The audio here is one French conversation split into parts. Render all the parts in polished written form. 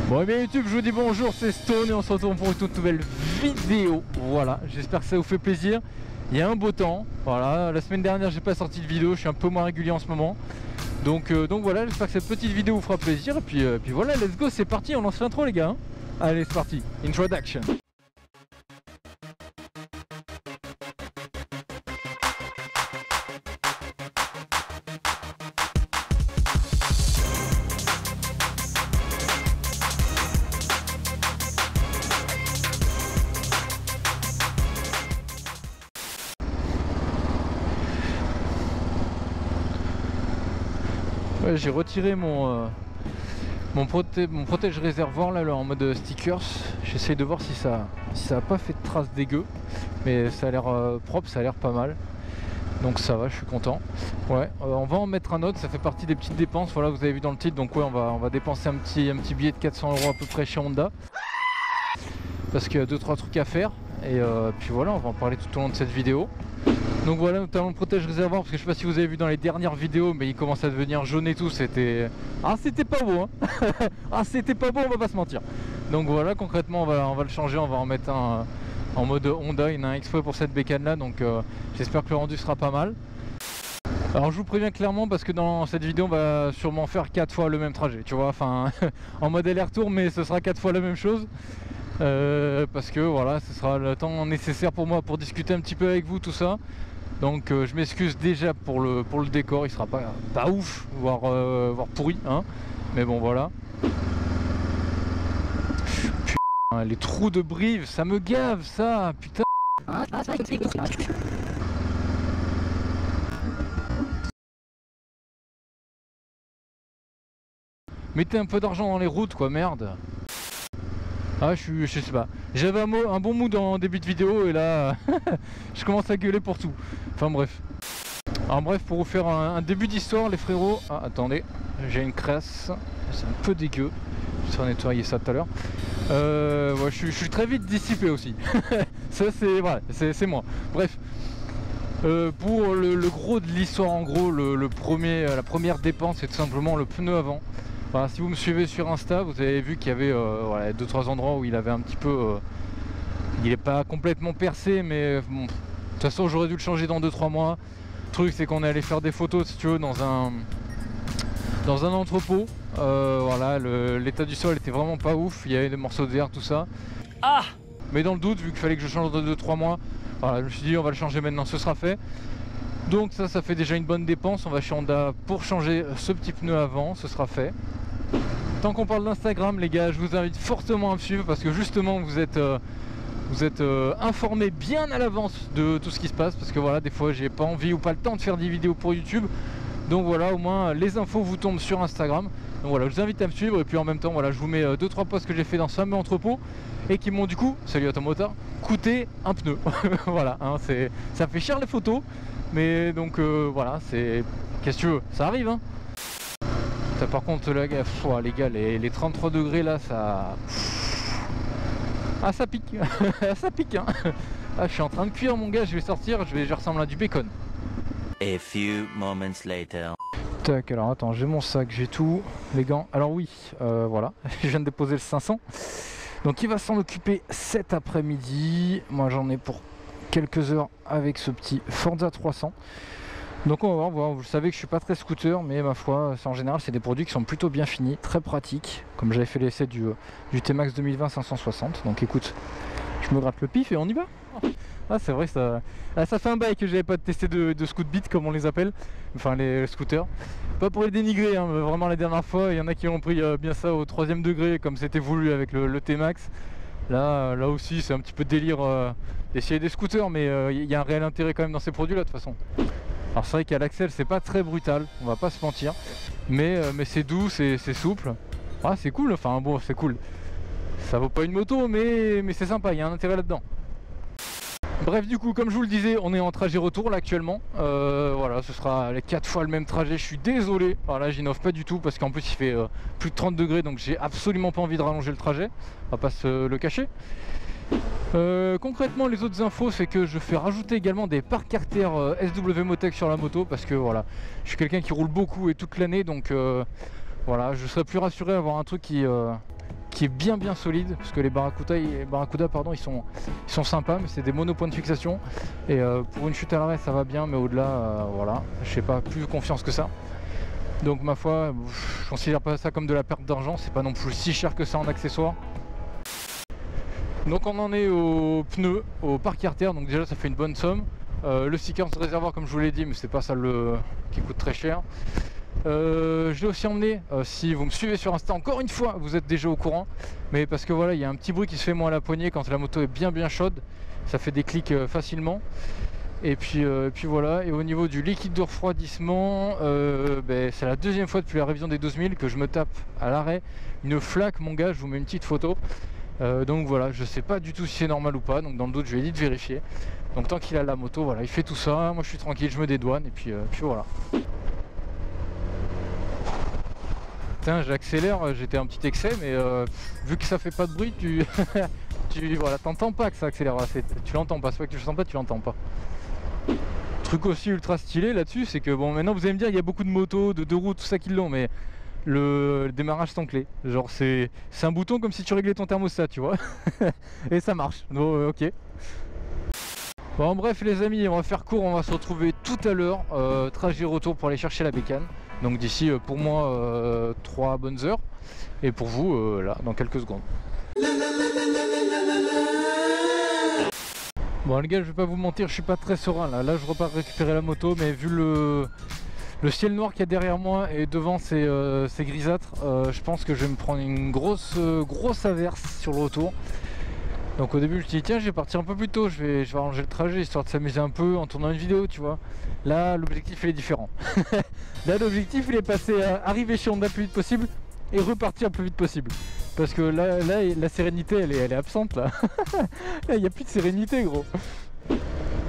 Bon et bien YouTube, je vous dis bonjour, c'est Stone et on se retrouve pour une toute nouvelle vidéo. Voilà, j'espère que ça vous fait plaisir. Il y a un beau temps, voilà, la semaine dernière j'ai pas sorti de vidéo, je suis un peu moins régulier en ce moment. Donc voilà, j'espère que cette petite vidéo vous fera plaisir. Et puis voilà, let's go, c'est parti, on lance l'intro les gars. Allez c'est parti, introduction. Ouais, j'ai retiré mon protège réservoir là en mode stickers. J'essaye de voir si ça a pas fait de traces dégueu, mais ça a l'air propre, ça a l'air pas mal. Donc ça va, je suis content. Ouais, on va en mettre un autre, ça fait partie des petites dépenses. Voilà, vous avez vu dans le titre. Donc ouais, on va dépenser un petit billet de 400 € à peu près chez Honda, parce qu'il y a 2-3 trucs à faire. Et puis voilà, on va en parler tout au long de cette vidéo. Donc voilà, notamment le protège réservoir, parce que je sais pas si vous avez vu dans les dernières vidéos, mais il commence à devenir jaune et tout, c'était... Ah c'était pas beau hein. Ah c'était pas beau, on va pas se mentir. Donc voilà, concrètement on va le changer, on va en mettre un en mode Honda, il y en a un exprès pour cette bécane là, donc j'espère que le rendu sera pas mal. Alors je vous préviens clairement parce que dans cette vidéo on va sûrement faire 4 fois le même trajet, tu vois, enfin en mode aller-retour, mais ce sera 4 fois la même chose. Parce que voilà, ce sera le temps nécessaire pour moi pour discuter un petit peu avec vous tout ça. Donc je m'excuse déjà pour le décor, il sera pas ouf, voire pourri hein. Mais bon voilà. Putain, les trous de Brive, ça me gave ça, putain. Mettez un peu d'argent dans les routes quoi, merde. Ah je sais pas, j'avais un bon mood en début de vidéo et là je commence à gueuler pour tout. Enfin bref. Alors bref, pour vous faire un début d'histoire les frérots. Ah attendez, j'ai une crasse, c'est un peu dégueu. Je vais nettoyer ça tout à l'heure. Ouais, je suis très vite dissipé aussi. Ça c'est voilà, c'est moi. Bref. Pour le gros de l'histoire, en gros la première dépense c'est tout simplement le pneu avant. Voilà, si vous me suivez sur Insta, vous avez vu qu'il y avait voilà, 2-3 endroits où il avait un petit peu... il n'est pas complètement percé, mais bon, de toute façon j'aurais dû le changer dans 2-3 mois. Le truc c'est qu'on est allé faire des photos si tu veux dans un entrepôt. Voilà, l'état du sol était vraiment pas ouf, il y avait des morceaux de verre, tout ça. Ah! Mais dans le doute, vu qu'il fallait que je change dans 2-3 mois, voilà, je me suis dit on va le changer maintenant, ce sera fait. Donc ça fait déjà une bonne dépense, on va chez Honda pour changer ce petit pneu avant, ce sera fait. Tant qu'on parle d'Instagram les gars, je vous invite fortement à me suivre parce que justement vous êtes informés bien à l'avance de tout ce qui se passe, parce que voilà, des fois j'ai pas envie ou pas le temps de faire des vidéos pour YouTube. Donc voilà, au moins les infos vous tombent sur Instagram. Donc voilà, je vous invite à me suivre et puis en même temps voilà, je vous mets 2-3 posts que j'ai fait dans ce fameux entrepôt et qui m'ont du coup, salut à ton motard, coûté un pneu. Voilà, hein, ça fait cher les photos, mais donc voilà, c'est... Qu'est-ce que tu veux, ça arrive hein. Ça, par contre là, les gars, les 33 degrés là, ça... Ah ça pique. Ça pique hein. Ah je suis en train de cuire mon gars, je vais sortir, je ressemble à du bacon. A few moments later. Tac, alors attends, j'ai mon sac, j'ai tout, les gants. Alors oui, voilà, je viens de déposer le 500. Donc il va s'en occuper cet après-midi. Moi j'en ai pour quelques heures avec ce petit Forza 300. Donc on va voir, vous savez que je suis pas très scooter, mais ma foi, en général c'est des produits qui sont plutôt bien finis, très pratiques. Comme j'avais fait l'essai du T-Max 2020 560. Donc écoute, je me gratte le pif et on y va. Ah c'est vrai, ça fait un bail que j'avais pas testé de scoot beat comme on les appelle, enfin les scooters. Pas pour les dénigrer, hein, mais vraiment la dernière fois, il y en a qui ont pris bien ça au 3e degré comme c'était voulu avec le T-Max. Là aussi c'est un petit peu délire d'essayer des scooters, mais il y a un réel intérêt quand même dans ces produits là de toute façon. Alors c'est vrai qu'à l'axel c'est pas très brutal, on va pas se mentir, mais c'est doux, c'est souple. Ah c'est cool, enfin bon c'est cool. Ça vaut pas une moto mais c'est sympa, il y a un intérêt là-dedans. Bref du coup comme je vous le disais, on est en trajet retour là actuellement. Voilà, ce sera les 4 fois le même trajet, je suis désolé. Alors là j'innove pas du tout parce qu'en plus il fait plus de 30 degrés, donc j'ai absolument pas envie de rallonger le trajet, on va pas se le cacher. Concrètement les autres infos c'est que je fais rajouter également des pare carter SW Motec sur la moto, parce que voilà, je suis quelqu'un qui roule beaucoup et toute l'année, donc voilà, je serais plus rassuré à avoir un truc qui qui est bien solide, parce que les Barracuda pardon, ils sont sympas, mais c'est des monopoints de fixation. Et pour une chute à l'arrêt ça va bien, mais au-delà, voilà, je sais pas, plus confiance que ça. Donc ma foi, je considère pas ça comme de la perte d'argent, c'est pas non plus si cher que ça en accessoires. Donc on en est aux pneus, au parc artère, donc déjà ça fait une bonne somme. Le sticker de réservoir comme je vous l'ai dit, mais c'est pas ça qui coûte très cher. Je l'ai aussi emmené, si vous me suivez sur Insta, encore une fois vous êtes déjà au courant, mais parce que voilà, il y a un petit bruit qui se fait moi à la poignée quand la moto est bien chaude, ça fait des clics facilement. Et puis voilà, et au niveau du liquide de refroidissement, c'est la deuxième fois depuis la révision des 12 000 que je me tape à l'arrêt une flaque, mon gars, je vous mets une petite photo. Donc voilà, je sais pas du tout si c'est normal ou pas, donc dans le doute je vais lui dire de vérifier. Donc tant qu'il a la moto, voilà, il fait tout ça, moi je suis tranquille, je me dédouane et puis voilà. Putain, j'accélère, j'étais un petit excès, mais vu que ça fait pas de bruit, voilà, t'entends pas que ça accélère, tu l'entends pas, c'est pas que tu le sens pas, tu l'entends pas. Truc aussi ultra stylé là-dessus, c'est que bon, maintenant vous allez me dire, il y a beaucoup de motos, de deux roues, tout ça qui l'ont, mais le démarrage sans clé, genre c'est un bouton comme si tu réglais ton thermostat, tu vois. Et ça marche, donc ok. Bon bref les amis, on va faire court, on va se retrouver tout à l'heure, trajet retour pour aller chercher la bécane. Donc d'ici pour moi 3 bonnes heures, et pour vous là dans quelques secondes. Bon les gars, je vais pas vous mentir, je suis pas très serein là je repars récupérer la moto, mais vu le ciel noir qu'il y a derrière moi et devant c'est grisâtre, je pense que je vais me prendre une grosse averse sur le retour. Donc au début je me suis dit tiens, je vais partir un peu plus tôt, je vais arranger le trajet histoire de s'amuser un peu en tournant une vidéo, tu vois. Là l'objectif il est différent. Là l'objectif il est passé à arriver chez Honda le plus vite possible et repartir le plus vite possible. Parce que là la sérénité elle est absente là. Là il n'y a plus de sérénité gros.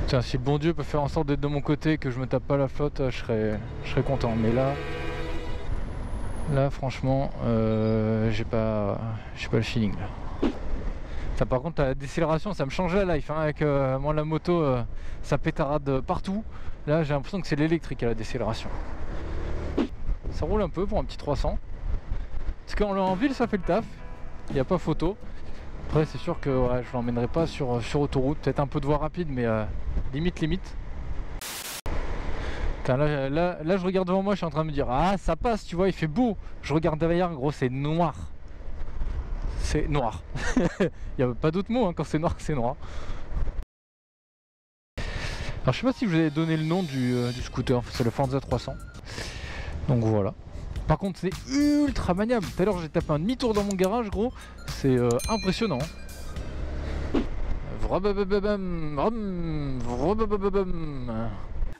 Tiens, si le bon Dieu peut faire en sorte d'être de mon côté, que je me tape pas la flotte, je serais content. Mais là franchement j'ai pas le feeling là. Ça, par contre la décélération ça me change la life hein, avec moi la moto ça pétarade partout. Là j'ai l'impression que c'est l'électrique à la décélération. Ça roule un peu pour un petit 300. Parce qu'en en ville ça fait le taf, il n'y a pas photo. Après c'est sûr que ouais, je l'emmènerai pas sur autoroute, peut-être un peu de voie rapide mais limite. Putain, là je regarde devant moi, je suis en train de me dire ah ça passe, tu vois, il fait beau. Je regarde derrière, gros c'est noir. C'est noir. Il n'y a pas d'autre mot hein, quand c'est noir, c'est noir. Alors je sais pas si je vous avez donné le nom du scooter, c'est le Forza 300. Donc voilà. Par contre c'est ultra maniable. Tout à l'heure j'ai tapé un demi-tour dans mon garage gros. C'est impressionnant.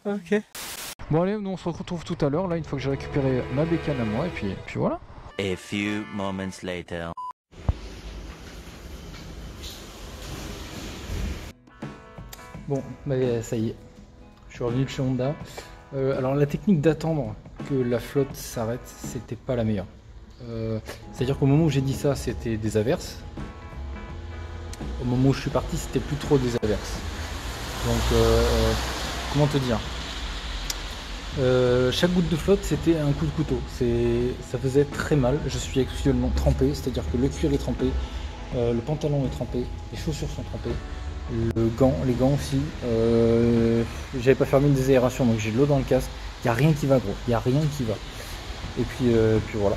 Ok. Bon allez, nous on se retrouve tout à l'heure là une fois que j'ai récupéré ma bécane à moi et puis voilà. A few moments later. Bon, bah, ça y est, je suis revenu de chez Honda. Alors la technique d'attendre que la flotte s'arrête, c'était pas la meilleure. C'est-à-dire qu'au moment où j'ai dit ça, c'était des averses. Au moment où je suis parti, c'était plus trop des averses. Donc, comment te dire, chaque goutte de flotte, c'était un coup de couteau. Ça faisait très mal. Je suis actuellement trempé, c'est-à-dire que le cuir est trempé, le pantalon est trempé, les chaussures sont trempées. Les gants aussi, j'avais pas fermé une désaération donc j'ai de l'eau dans le casque, il n'y a rien qui va gros, il n'y a rien qui va. Et puis voilà.